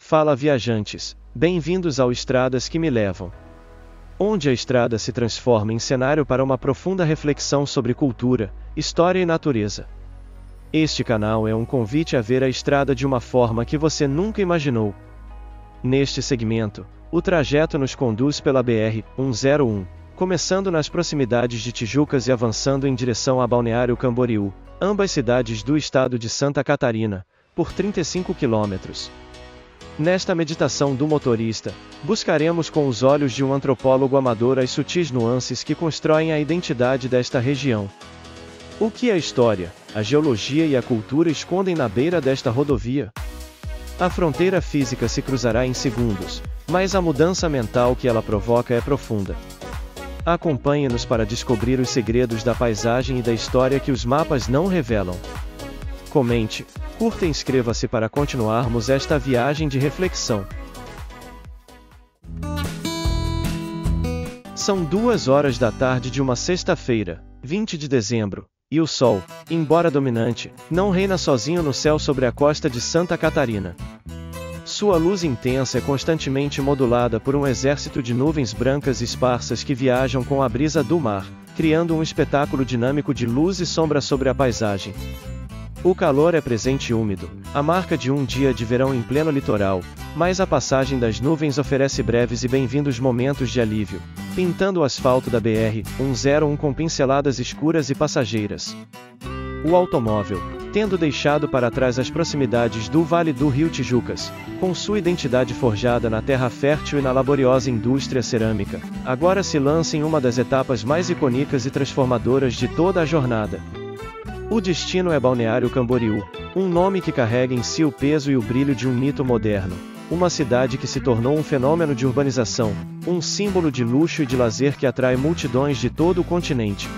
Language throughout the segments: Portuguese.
Fala viajantes, bem-vindos ao Estradas que me levam. Onde a estrada se transforma em cenário para uma profunda reflexão sobre cultura, história e natureza. Este canal é um convite a ver a estrada de uma forma que você nunca imaginou. Neste segmento, o trajeto nos conduz pela BR-101, começando nas proximidades de Tijucas e avançando em direção a Balneário Camboriú, ambas cidades do estado de Santa Catarina, por 35 quilômetros. Nesta meditação do motorista, buscaremos com os olhos de um antropólogo amador as sutis nuances que constroem a identidade desta região. O que a história, a geologia e a cultura escondem na beira desta rodovia? A fronteira física se cruzará em segundos, mas a mudança mental que ela provoca é profunda. Acompanhe-nos para descobrir os segredos da paisagem e da história que os mapas não revelam. Comente, curta e inscreva-se para continuarmos esta viagem de reflexão. São 2h da tarde de uma sexta-feira, 20 de dezembro, e o sol, embora dominante, não reina sozinho no céu sobre a costa de Santa Catarina. Sua luz intensa é constantemente modulada por um exército de nuvens brancas esparsas que viajam com a brisa do mar, criando um espetáculo dinâmico de luz e sombra sobre a paisagem. O calor é presente e úmido, a marca de um dia de verão em pleno litoral, mas a passagem das nuvens oferece breves e bem-vindos momentos de alívio, pintando o asfalto da BR-101 com pinceladas escuras e passageiras. O automóvel, tendo deixado para trás as proximidades do Vale do Rio Tijucas, com sua identidade forjada na terra fértil e na laboriosa indústria cerâmica, agora se lança em uma das etapas mais icônicas e transformadoras de toda a jornada. O destino é Balneário Camboriú, um nome que carrega em si o peso e o brilho de um mito moderno, uma cidade que se tornou um fenômeno de urbanização, um símbolo de luxo e de lazer que atrai multidões de todo o continente.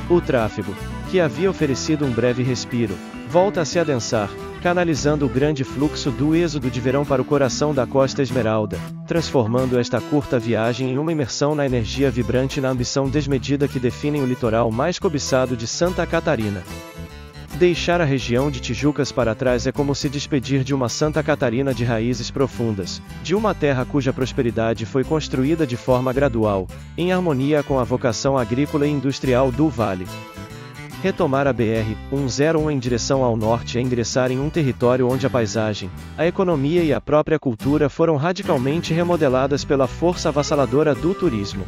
O tráfego, que havia oferecido um breve respiro, volta a se adensar, canalizando o grande fluxo do êxodo de verão para o coração da Costa Esmeralda, transformando esta curta viagem em uma imersão na energia vibrante e na ambição desmedida que definem o litoral mais cobiçado de Santa Catarina. Deixar a região de Tijucas para trás é como se despedir de uma Santa Catarina de raízes profundas, de uma terra cuja prosperidade foi construída de forma gradual, em harmonia com a vocação agrícola e industrial do vale. Retomar a BR-101 em direção ao norte é ingressar em um território onde a paisagem, a economia e a própria cultura foram radicalmente remodeladas pela força avassaladora do turismo.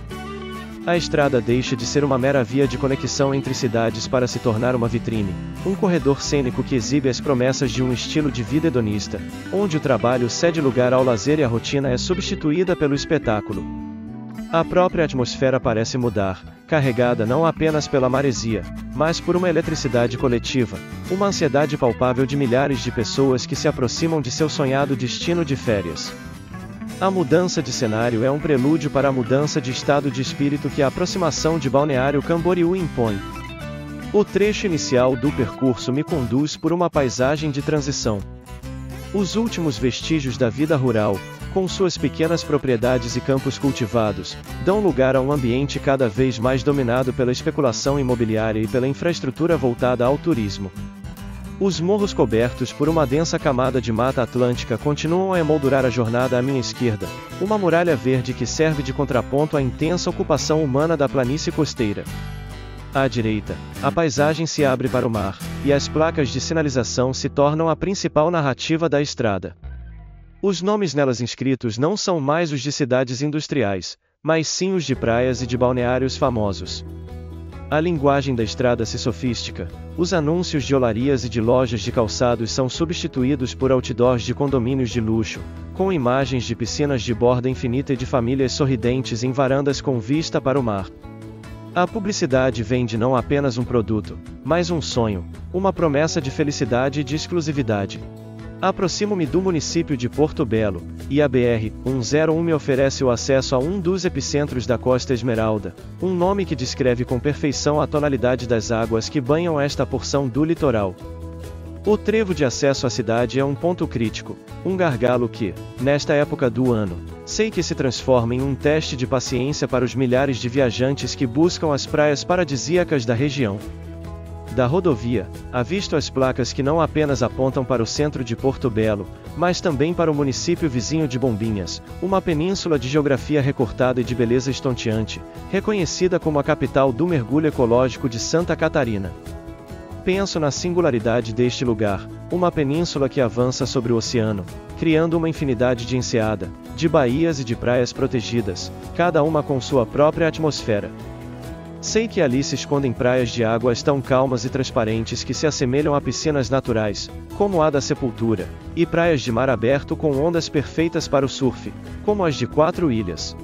A estrada deixa de ser uma mera via de conexão entre cidades para se tornar uma vitrine, um corredor cênico que exibe as promessas de um estilo de vida hedonista, onde o trabalho cede lugar ao lazer e a rotina é substituída pelo espetáculo. A própria atmosfera parece mudar, carregada não apenas pela maresia, mas por uma eletricidade coletiva, uma ansiedade palpável de milhares de pessoas que se aproximam de seu sonhado destino de férias. A mudança de cenário é um prelúdio para a mudança de estado de espírito que a aproximação de Balneário Camboriú impõe. O trecho inicial do percurso me conduz por uma paisagem de transição. Os últimos vestígios da vida rural, com suas pequenas propriedades e campos cultivados, dão lugar a um ambiente cada vez mais dominado pela especulação imobiliária e pela infraestrutura voltada ao turismo. Os morros cobertos por uma densa camada de mata atlântica continuam a emoldurar a jornada à minha esquerda, uma muralha verde que serve de contraponto à intensa ocupação humana da planície costeira. À direita, a paisagem se abre para o mar, e as placas de sinalização se tornam a principal narrativa da estrada. Os nomes nelas inscritos não são mais os de cidades industriais, mas sim os de praias e de balneários famosos. A linguagem da estrada se sofistica, os anúncios de olarias e de lojas de calçados são substituídos por outdoors de condomínios de luxo, com imagens de piscinas de borda infinita e de famílias sorridentes em varandas com vista para o mar. A publicidade vende não apenas um produto, mas um sonho, uma promessa de felicidade e de exclusividade. Aproximo-me do município de Porto Belo, e a BR-101 me oferece o acesso a um dos epicentros da Costa Esmeralda, um nome que descreve com perfeição a tonalidade das águas que banham esta porção do litoral. O trevo de acesso à cidade é um ponto crítico, um gargalo que, nesta época do ano, sei que se transforma em um teste de paciência para os milhares de viajantes que buscam as praias paradisíacas da região. Da rodovia, avisto as placas que não apenas apontam para o centro de Porto Belo, mas também para o município vizinho de Bombinhas, uma península de geografia recortada e de beleza estonteante, reconhecida como a capital do mergulho ecológico de Santa Catarina. Penso na singularidade deste lugar, uma península que avança sobre o oceano, criando uma infinidade de enseada, de baías e de praias protegidas, cada uma com sua própria atmosfera. Sei que ali se escondem praias de águas tão calmas e transparentes que se assemelham a piscinas naturais, como a da Sepultura, e praias de mar aberto com ondas perfeitas para o surf, como as de Quatro Ilhas.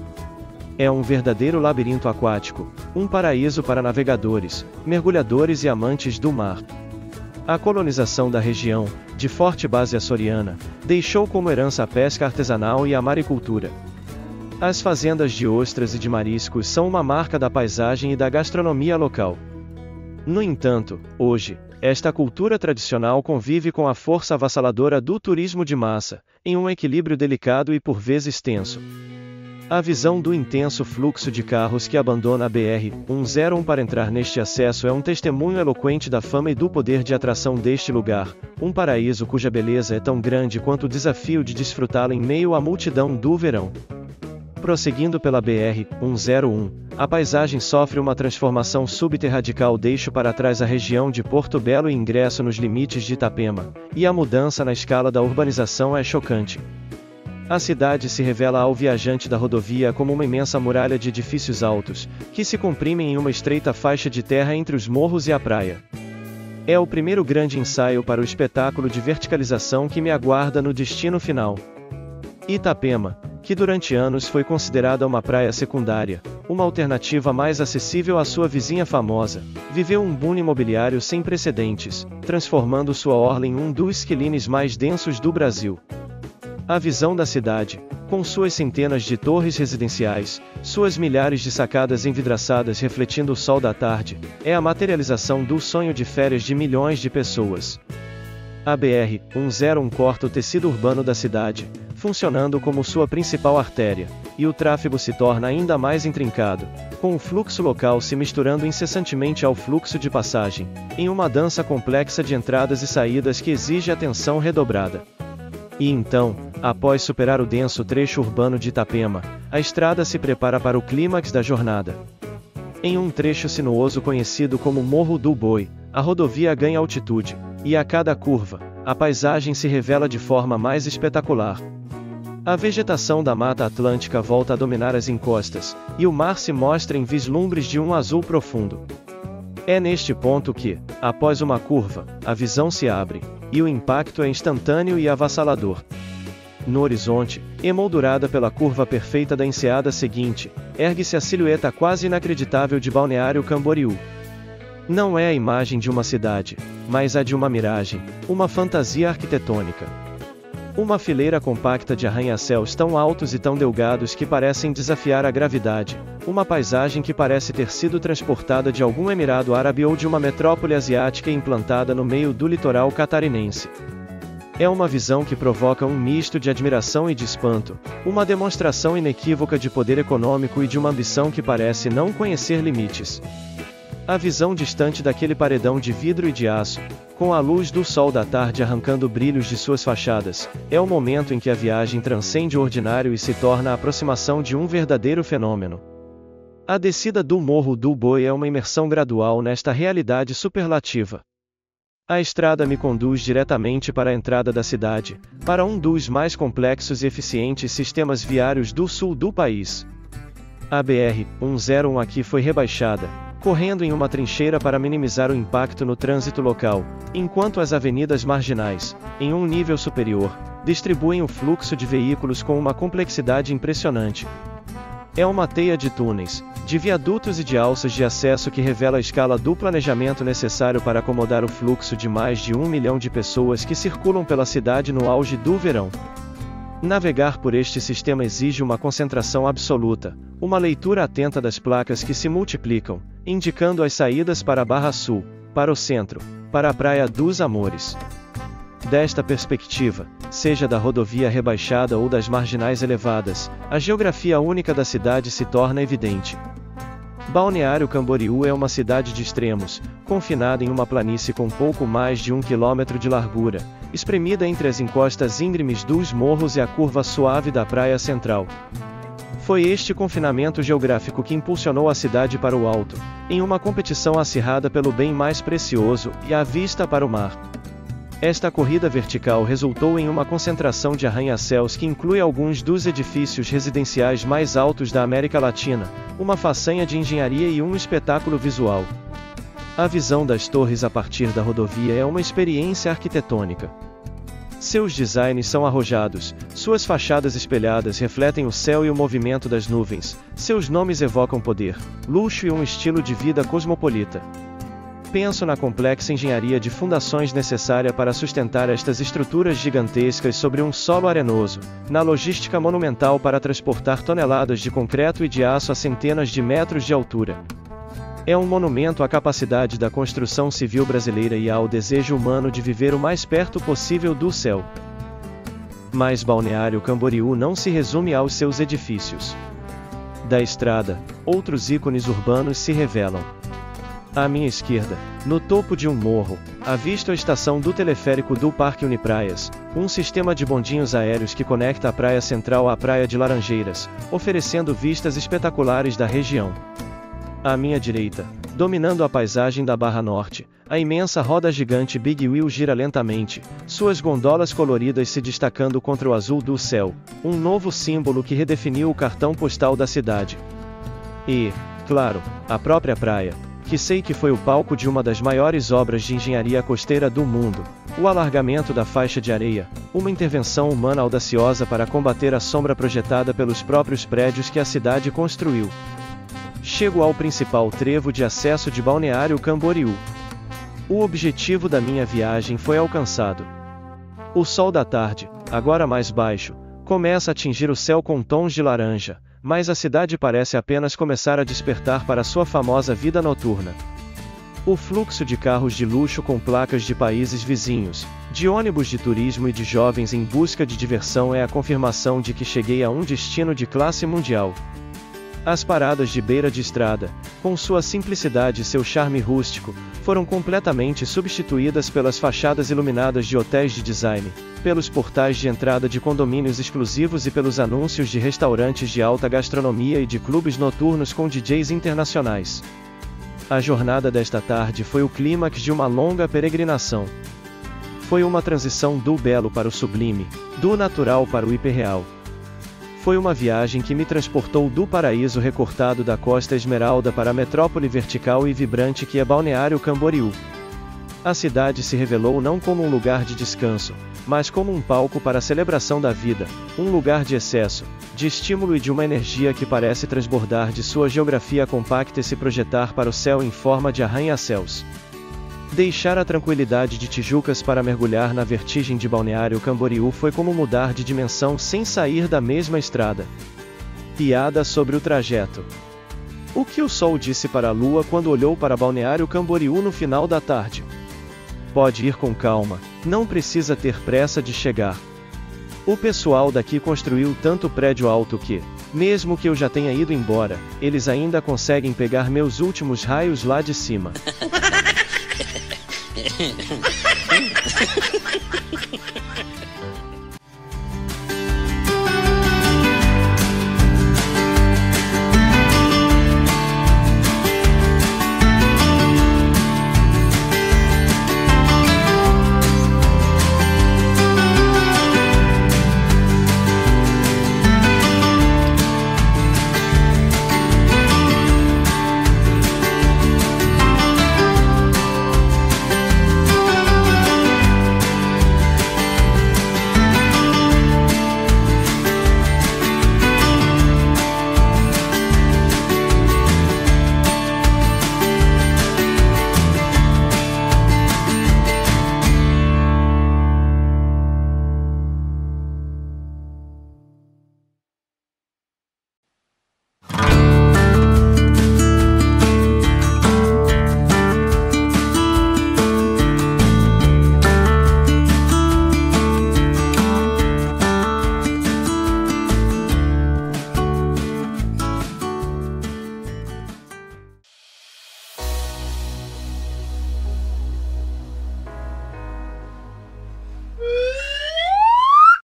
É um verdadeiro labirinto aquático, um paraíso para navegadores, mergulhadores e amantes do mar. A colonização da região, de forte base açoriana, deixou como herança a pesca artesanal e a maricultura. As fazendas de ostras e de mariscos são uma marca da paisagem e da gastronomia local. No entanto, hoje, esta cultura tradicional convive com a força avassaladora do turismo de massa, em um equilíbrio delicado e por vezes tenso. A visão do intenso fluxo de carros que abandona a BR-101 para entrar neste acesso é um testemunho eloquente da fama e do poder de atração deste lugar, um paraíso cuja beleza é tão grande quanto o desafio de desfrutá-la em meio à multidão do verão. Prosseguindo pela BR-101, a paisagem sofre uma transformação súbita e radical. Deixo para trás a região de Porto Belo e ingresso nos limites de Itapema, e a mudança na escala da urbanização é chocante. A cidade se revela ao viajante da rodovia como uma imensa muralha de edifícios altos, que se comprimem em uma estreita faixa de terra entre os morros e a praia. É o primeiro grande ensaio para o espetáculo de verticalização que me aguarda no destino final. Itapema, que durante anos foi considerada uma praia secundária, uma alternativa mais acessível à sua vizinha famosa, viveu um boom imobiliário sem precedentes, transformando sua orla em um dos quilines mais densos do Brasil. A visão da cidade, com suas centenas de torres residenciais, suas milhares de sacadas envidraçadas refletindo o sol da tarde, é a materialização do sonho de férias de milhões de pessoas. A BR-101 corta o tecido urbano da cidade, funcionando como sua principal artéria, e o tráfego se torna ainda mais intrincado, com o fluxo local se misturando incessantemente ao fluxo de passagem, em uma dança complexa de entradas e saídas que exige atenção redobrada. E então, após superar o denso trecho urbano de Itapema, a estrada se prepara para o clímax da jornada. Em um trecho sinuoso conhecido como Morro do Boi, a rodovia ganha altitude, e a cada curva, a paisagem se revela de forma mais espetacular. A vegetação da Mata Atlântica volta a dominar as encostas, e o mar se mostra em vislumbres de um azul profundo. É neste ponto que, após uma curva, a visão se abre, e o impacto é instantâneo e avassalador. No horizonte, emoldurada pela curva perfeita da enseada seguinte, ergue-se a silhueta quase inacreditável de Balneário Camboriú. Não é a imagem de uma cidade, mas a de uma miragem, uma fantasia arquitetônica. Uma fileira compacta de arranha-céus tão altos e tão delgados que parecem desafiar a gravidade, uma paisagem que parece ter sido transportada de algum emirado árabe ou de uma metrópole asiática e implantada no meio do litoral catarinense. É uma visão que provoca um misto de admiração e de espanto, uma demonstração inequívoca de poder econômico e de uma ambição que parece não conhecer limites. A visão distante daquele paredão de vidro e de aço, com a luz do sol da tarde arrancando brilhos de suas fachadas, é o momento em que a viagem transcende o ordinário e se torna a aproximação de um verdadeiro fenômeno. A descida do Morro do Boi é uma imersão gradual nesta realidade superlativa. A estrada me conduz diretamente para a entrada da cidade, para um dos mais complexos e eficientes sistemas viários do sul do país. A BR-101 aqui foi rebaixada, correndo em uma trincheira para minimizar o impacto no trânsito local, enquanto as avenidas marginais, em um nível superior, distribuem o fluxo de veículos com uma complexidade impressionante. É uma teia de túneis, de viadutos e de alças de acesso que revela a escala do planejamento necessário para acomodar o fluxo de mais de 1 milhão de pessoas que circulam pela cidade no auge do verão. Navegar por este sistema exige uma concentração absoluta, uma leitura atenta das placas que se multiplicam, indicando as saídas para a Barra Sul, para o centro, para a Praia dos Amores. Desta perspectiva, seja da rodovia rebaixada ou das marginais elevadas, a geografia única da cidade se torna evidente. Balneário Camboriú é uma cidade de extremos, confinada em uma planície com pouco mais de 1 quilômetro de largura, espremida entre as encostas íngremes dos morros e a curva suave da praia central. Foi este confinamento geográfico que impulsionou a cidade para o alto, em uma competição acirrada pelo bem mais precioso e a vista para o mar. Esta corrida vertical resultou em uma concentração de arranha-céus que inclui alguns dos edifícios residenciais mais altos da América Latina, uma façanha de engenharia e um espetáculo visual. A visão das torres a partir da rodovia é uma experiência arquitetônica. Seus designs são arrojados, suas fachadas espelhadas refletem o céu e o movimento das nuvens, seus nomes evocam poder, luxo e um estilo de vida cosmopolita. Penso na complexa engenharia de fundações necessária para sustentar estas estruturas gigantescas sobre um solo arenoso, na logística monumental para transportar toneladas de concreto e de aço a centenas de metros de altura. É um monumento à capacidade da construção civil brasileira e ao desejo humano de viver o mais perto possível do céu. Mas Balneário Camboriú não se resume aos seus edifícios. Da estrada, outros ícones urbanos se revelam. À minha esquerda, no topo de um morro, avisto a estação do teleférico do Parque Unipraias, um sistema de bondinhos aéreos que conecta a praia central à praia de Laranjeiras, oferecendo vistas espetaculares da região. À minha direita, dominando a paisagem da Barra Norte, a imensa roda gigante Big Wheel gira lentamente, suas gondolas coloridas se destacando contra o azul do céu, um novo símbolo que redefiniu o cartão postal da cidade. E, claro, a própria praia, que sei que foi o palco de uma das maiores obras de engenharia costeira do mundo, o alargamento da faixa de areia, uma intervenção humana audaciosa para combater a sombra projetada pelos próprios prédios que a cidade construiu. Chego ao principal trevo de acesso de Balneário Camboriú. O objetivo da minha viagem foi alcançado. O sol da tarde, agora mais baixo, começa a atingir o céu com tons de laranja, mas a cidade parece apenas começar a despertar para sua famosa vida noturna. O fluxo de carros de luxo com placas de países vizinhos, de ônibus de turismo e de jovens em busca de diversão é a confirmação de que cheguei a um destino de classe mundial. As paradas de beira de estrada, com sua simplicidade e seu charme rústico, foram completamente substituídas pelas fachadas iluminadas de hotéis de design, pelos portais de entrada de condomínios exclusivos e pelos anúncios de restaurantes de alta gastronomia e de clubes noturnos com DJs internacionais. A jornada desta tarde foi o clímax de uma longa peregrinação. Foi uma transição do belo para o sublime, do natural para o hiperreal. Foi uma viagem que me transportou do paraíso recortado da Costa Esmeralda para a metrópole vertical e vibrante que é Balneário Camboriú. A cidade se revelou não como um lugar de descanso, mas como um palco para a celebração da vida, um lugar de excesso, de estímulo e de uma energia que parece transbordar de sua geografia compacta e se projetar para o céu em forma de arranha-céus. Deixar a tranquilidade de Tijucas para mergulhar na vertigem de Balneário Camboriú foi como mudar de dimensão sem sair da mesma estrada. Piada sobre o trajeto. O que o sol disse para a lua quando olhou para Balneário Camboriú no final da tarde? Pode ir com calma, não precisa ter pressa de chegar. O pessoal daqui construiu tanto prédio alto que, mesmo que eu já tenha ido embora, eles ainda conseguem pegar meus últimos raios lá de cima.